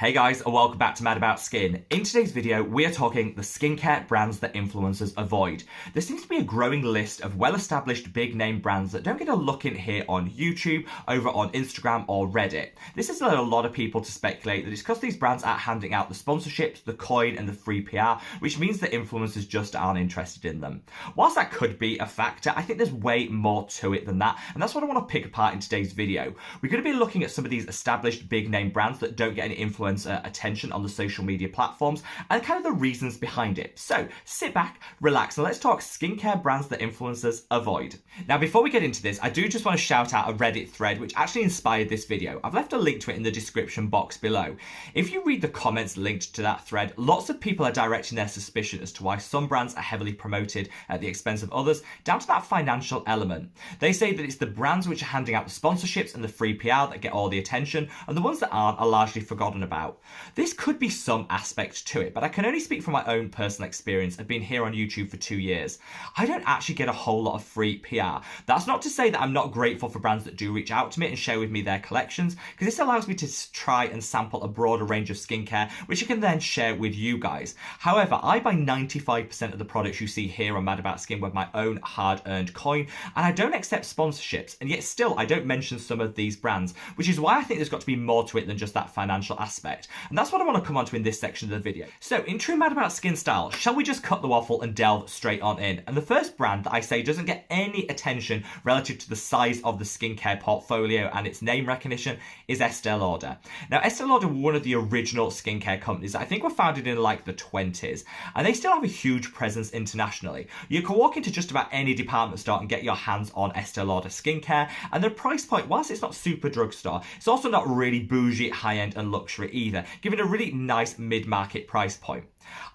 Hey guys, and welcome back to Mad About Skin. In today's video, we are talking the skincare brands that influencers avoid. There seems to be a growing list of well-established big name brands that don't get a look in here on YouTube, over on Instagram or Reddit. This has led a lot of people to speculate that it's because these brands aren't handing out the sponsorships, the coin and the free PR, which means that influencers just aren't interested in them. Whilst that could be a factor, I think there's way more to it than that, and that's what I want to pick apart in today's video. We're going to be looking at some of these established big name brands that don't get any influencer attention on the social media platforms and kind of the reasons behind it. So sit back, relax, and let's talk skincare brands that influencers avoid. Now, before we get into this, I do just want to shout out a Reddit thread which actually inspired this video. I've left a link to it in the description box below. If you read the comments linked to that thread, lots of people are directing their suspicion as to why some brands are heavily promoted at the expense of others, down to that financial element. They say that it's the brands which are handing out the sponsorships and the free PR that get all the attention, and the ones that aren't are largely forgotten about. This could be some aspect to it, but I can only speak from my own personal experience. I've been here on YouTube for 2 years. I don't actually get a whole lot of free PR. That's not to say that I'm not grateful for brands that do reach out to me and share with me their collections, because this allows me to try and sample a broader range of skincare, which I can then share with you guys. However, I buy 95% of the products you see here on Mad About Skin with my own hard-earned coin, and I don't accept sponsorships, and yet still I don't mention some of these brands, which is why I think there's got to be more to it than just that financial aspect. And that's what I want to come on to in this section of the video. So in true Mad About Skin style, shall we just cut the waffle and delve straight on in? And the first brand that I say doesn't get any attention relative to the size of the skincare portfolio and its name recognition is Estee Lauder. Now, Estee Lauder were one of the original skincare companies that I think were founded in like the 20s, and they still have a huge presence internationally. You can walk into just about any department store and get your hands on Estee Lauder skincare, and the price point, whilst it's not super drugstore, it's also not really bougie, high-end and luxury either, giving a really nice mid-market price point.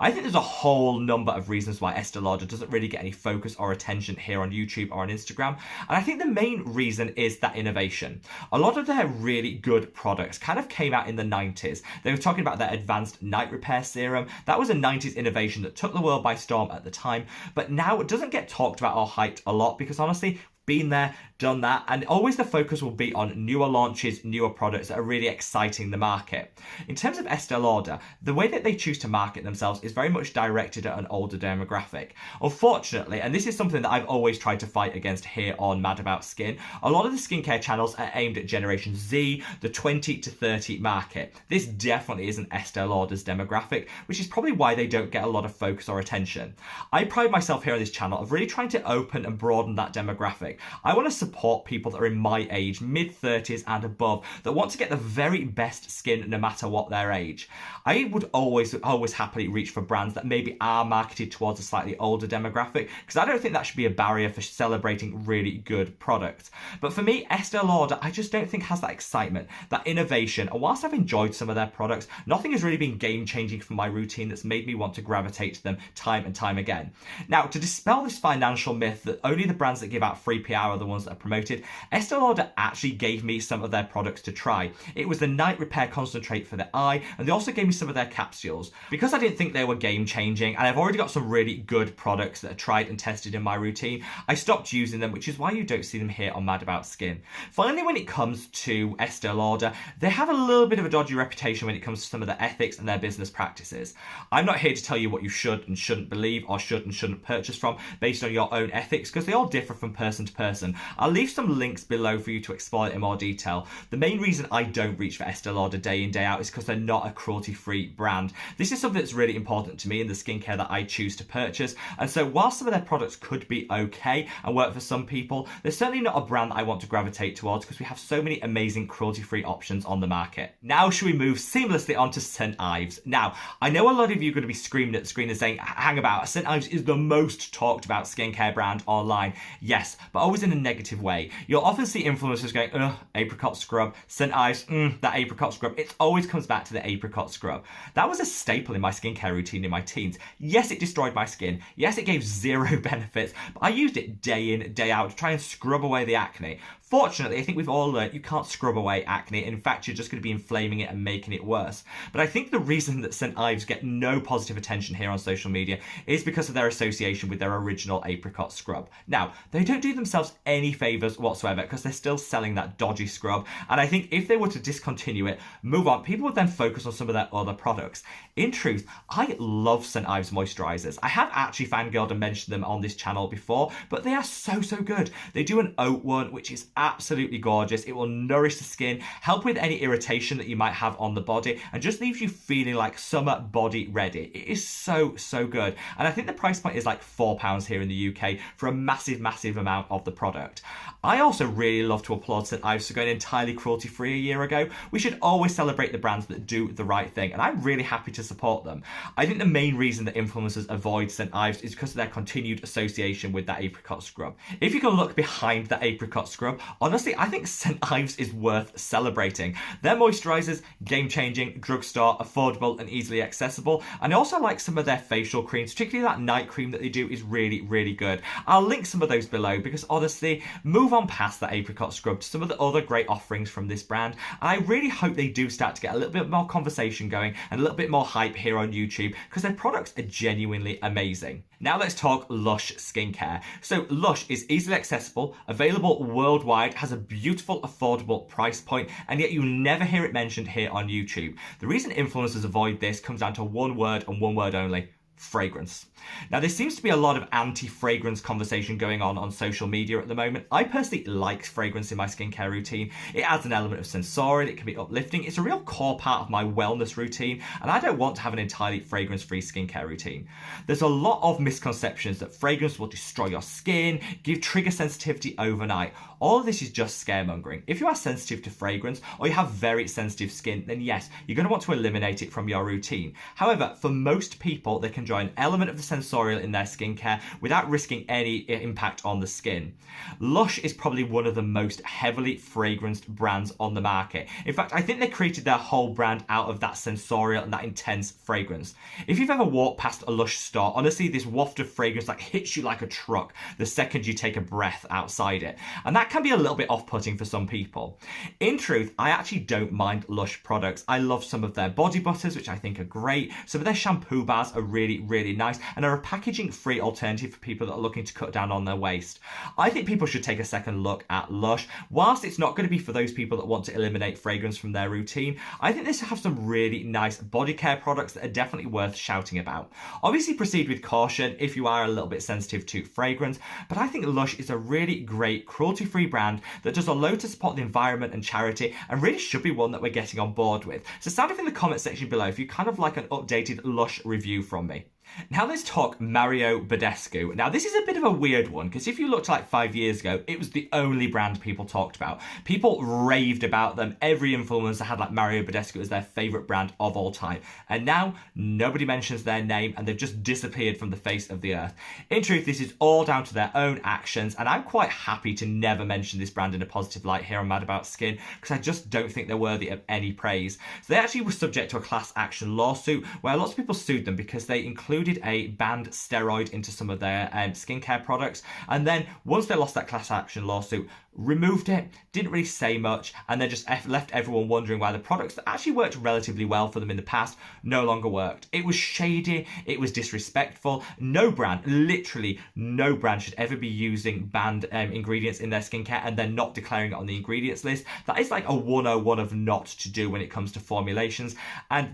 I think there's a whole number of reasons why Estee Lauder doesn't really get any focus or attention here on YouTube or on Instagram, and I think the main reason is that innovation. A lot of their really good products kind of came out in the 90s. They were talking about their advanced night repair serum. That was a 90s innovation that took the world by storm at the time, but now it doesn't get talked about or hyped a lot because honestly, been there, done that, and always the focus will be on newer launches, newer products that are really exciting the market. In terms of Estee Lauder, the way that they choose to market themselves is very much directed at an older demographic. Unfortunately, and this is something that I've always tried to fight against here on Mad About Skin, a lot of the skincare channels are aimed at Generation Z, the 20 to 30 market. This definitely isn't Estee Lauder's demographic, which is probably why they don't get a lot of focus or attention. I pride myself here on this channel of really trying to open and broaden that demographic. I want to support people that are in my age, mid-30s and above, that want to get the very best skin no matter what their age. I would always happily reach for brands that maybe are marketed towards a slightly older demographic, because I don't think that should be a barrier for celebrating really good products. But for me, Estee Lauder, I just don't think has that excitement, that innovation, and whilst I've enjoyed some of their products, nothing has really been game-changing for my routine that's made me want to gravitate to them time and time again. Now, to dispel this financial myth that only the brands that give out free PR are the ones that are promoted, Estee Lauder actually gave me some of their products to try. It was the night repair concentrate for the eye, and they also gave me some of their capsules. Because I didn't think they were game-changing, and I've already got some really good products that are tried and tested in my routine, I stopped using them, which is why you don't see them here on Mad About Skin. Finally, when it comes to Estee Lauder, they have a little bit of a dodgy reputation when it comes to some of their ethics and their business practices. I'm not here to tell you what you should and shouldn't believe or should and shouldn't purchase from based on your own ethics, because they all differ from person to person. I'll leave some links below for you to explore it in more detail. The main reason I don't reach for Estee Lauder day in, day out is because they're not a cruelty-free brand. This is something that's really important to me in the skincare that I choose to purchase, and so while some of their products could be okay and work for some people, they're certainly not a brand that I want to gravitate towards because we have so many amazing cruelty-free options on the market. Now, should we move seamlessly on to St. Ives? Now, I know a lot of you are going to be screaming at the screen and saying, hang about, St. Ives is the most talked about skincare brand online. Yes, but always in a negative way. You'll often see influencers going, ugh, apricot scrub, St. Ives, that apricot scrub. It always comes back to the apricot scrub. That was a staple in my skincare routine in my teens. Yes, it destroyed my skin. Yes, it gave zero benefits, but I used it day in, day out to try and scrub away the acne. Fortunately, I think we've all learned you can't scrub away acne. In fact, you're just going to be inflaming it and making it worse. But I think the reason that St. Ives get no positive attention here on social media is because of their association with their original apricot scrub. Now, they don't do themselves any favours whatsoever because they're still selling that dodgy scrub. And I think if they were to discontinue it, move on, people would then focus on some of their other products. In truth, I love St. Ives moisturisers. I have actually fangirled and mentioned them on this channel before, but they are so good. They do an oat one, which is absolutely gorgeous. It will nourish the skin, help with any irritation that you might have on the body, and just leaves you feeling like summer body ready. It is so good. And I think the price point is like £4 here in the UK for a massive amount of the product. I also really love to applaud St. Ives for going entirely cruelty-free a year ago. We should always celebrate the brands that do the right thing, and I'm really happy to support them. I think the main reason that influencers avoid St. Ives is because of their continued association with that apricot scrub. If you can look behind that apricot scrub, honestly, I think St. Ives is worth celebrating. Their moisturisers, game-changing, drugstore, affordable and easily accessible. And I also like some of their facial creams, particularly that night cream that they do is really good. I'll link some of those below because honestly, move on past that apricot scrub to some of the other great offerings from this brand. And I really hope they do start to get a little bit more conversation going and a little bit more hype here on YouTube because their products are genuinely amazing. Now let's talk Lush skincare. So Lush is easily accessible, available worldwide, has a beautiful, affordable price point, and yet you never hear it mentioned here on YouTube. The reason influencers avoid this comes down to one word and one word only: fragrance. Now, there seems to be a lot of anti-fragrance conversation going on social media at the moment. I personally like fragrance in my skincare routine. It adds an element of sensorial, it can be uplifting. It's a real core part of my wellness routine, and I don't want to have an entirely fragrance-free skincare routine. There's a lot of misconceptions that fragrance will destroy your skin, give trigger sensitivity overnight. All of this is just scaremongering. If you are sensitive to fragrance or you have very sensitive skin, then yes, you're going to want to eliminate it from your routine. However, for most people, they can enjoy an element of the sensorial in their skincare without risking any impact on the skin. Lush is probably one of the most heavily fragranced brands on the market. In fact, I think they created their whole brand out of that sensorial and that intense fragrance. If you've ever walked past a Lush store, honestly, this waft of fragrance like hits you like a truck the second you take a breath outside it. And that can be a little bit off-putting for some people. In truth, I actually don't mind Lush products. I love some of their body butters, which I think are great. Some of their shampoo bars are really nice and are a packaging-free alternative for people that are looking to cut down on their waste. I think people should take a second look at Lush. Whilst it's not going to be for those people that want to eliminate fragrance from their routine, I think this has some really nice body care products that are definitely worth shouting about. Obviously, proceed with caution if you are a little bit sensitive to fragrance, but I think Lush is a really great cruelty-free brand that does a lot to support the environment and charity and really should be one that we're getting on board with. So sound off in the comment section below if you kind of like an updated Lush review from me. Now let's talk Mario Badescu. Now this is a bit of a weird one because if you looked like 5 years ago, it was the only brand people talked about. People raved about them. Every influencer had like Mario Badescu as their favourite brand of all time. And now nobody mentions their name and they've just disappeared from the face of the earth. In truth, this is all down to their own actions and I'm quite happy to never mention this brand in a positive light here on Mad About Skin because I just don't think they're worthy of any praise. So they actually were subject to a class action lawsuit where lots of people sued them because they included a banned steroid into some of their skincare products, and then once they lost that class action lawsuit, removed it, didn't really say much, and then just left everyone wondering why the products that actually worked relatively well for them in the past no longer worked. It was shady, it was disrespectful. No brand, literally no brand should ever be using banned ingredients in their skincare and then not declaring it on the ingredients list. That is like a 101 of not to do when it comes to formulations, and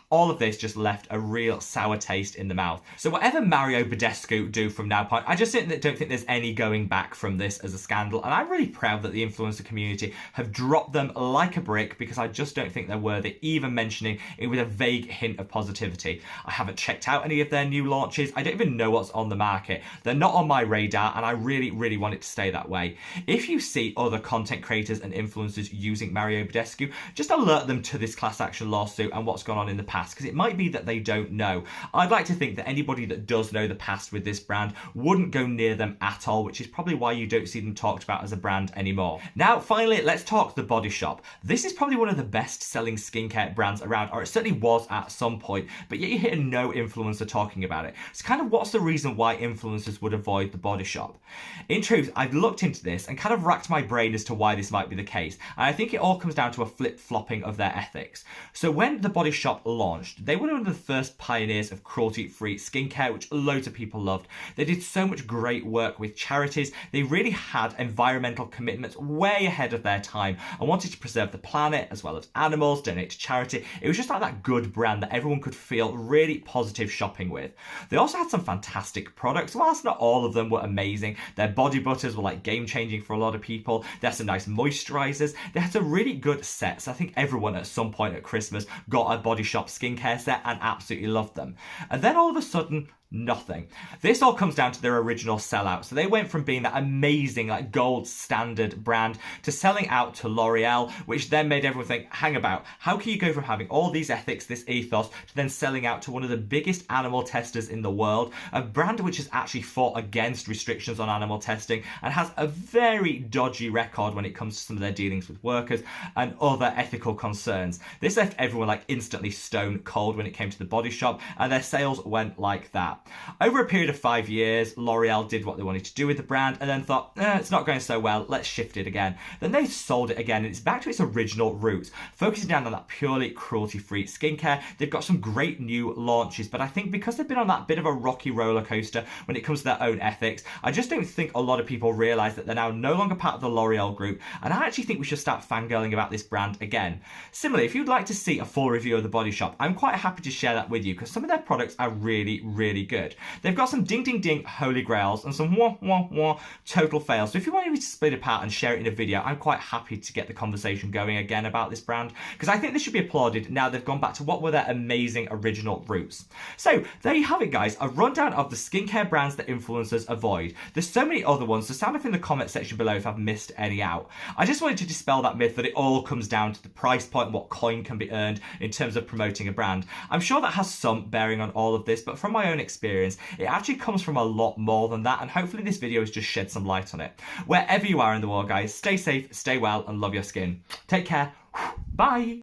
all of this just left a real sour taste in the mouth. So whatever Mario Badescu do from now on, I just don't think there's any going back from this as a scandal, and I'm really proud that the influencer community have dropped them like a brick because I just don't think they're worthy even mentioning it with a vague hint of positivity. I haven't checked out any of their new launches. I don't even know what's on the market. They're not on my radar and I really want it to stay that way. If you see other content creators and influencers using Mario Badescu, just alert them to this class action lawsuit and what's gone on in the past. past, because it might be that they don't know. I'd like to think that anybody that does know the past with this brand wouldn't go near them at all, which is probably why you don't see them talked about as a brand anymore. Now, finally, let's talk The Body Shop. This is probably one of the best selling skincare brands around, or it certainly was at some point, but yet you hear no influencer talking about it. So kind of what's the reason why influencers would avoid The Body Shop? In truth, I've looked into this and kind of racked my brain as to why this might be the case, and I think it all comes down to a flip-flopping of their ethics. So when The Body Shop launched, they were one of the first pioneers of cruelty-free skincare, which loads of people loved. They did so much great work with charities. They really had environmental commitments way ahead of their time and wanted to preserve the planet as well as animals, donate to charity. It was just like that good brand that everyone could feel really positive shopping with. They also had some fantastic products. Whilst not all of them were amazing, their body butters were like game-changing for a lot of people. They had some nice moisturizers. They had some really good sets. I think everyone at some point at Christmas got a Body Shop skincare set and absolutely loved them. And then all of a sudden, nothing. This all comes down to their original sellout. So they went from being that amazing, like gold standard brand to selling out to L'Oreal, which then made everyone think, hang about, how can you go from having all these ethics, this ethos, to then selling out to one of the biggest animal testers in the world, a brand which has actually fought against restrictions on animal testing and has a very dodgy record when it comes to some of their dealings with workers and other ethical concerns. This left everyone like instantly stone cold when it came to The Body Shop, and their sales went like that. Over a period of 5 years, L'Oreal did what they wanted to do with the brand and then thought, it's not going so well, let's shift it again. Then they sold it again, and it's back to its original roots, focusing down on that purely cruelty-free skincare. They've got some great new launches, but I think because they've been on that bit of a rocky roller coaster when it comes to their own ethics, I just don't think a lot of people realise that they're now no longer part of the L'Oreal group, and I actually think we should start fangirling about this brand again. Similarly, if you'd like to see a full review of The Body Shop, I'm quite happy to share that with you, because some of their products are really, really good. They've got some ding ding ding holy grails and some wah wah wah total fails. So if you want me to split it apart and share it in a video, I'm quite happy to get the conversation going again about this brand, because I think this should be applauded now they've gone back to what were their amazing original roots. So there you have it, guys, a rundown of the skincare brands that influencers avoid. There's so many other ones, so sound off in the comment section below if I've missed any out. I just wanted to dispel that myth that it all comes down to the price point and what coin can be earned in terms of promoting a brand. I'm sure that has some bearing on all of this, but from my own experience, it actually comes from a lot more than that, and hopefully this video has just shed some light on it. Wherever you are in the world, guys, stay safe, stay well, and love your skin. Take care. Bye.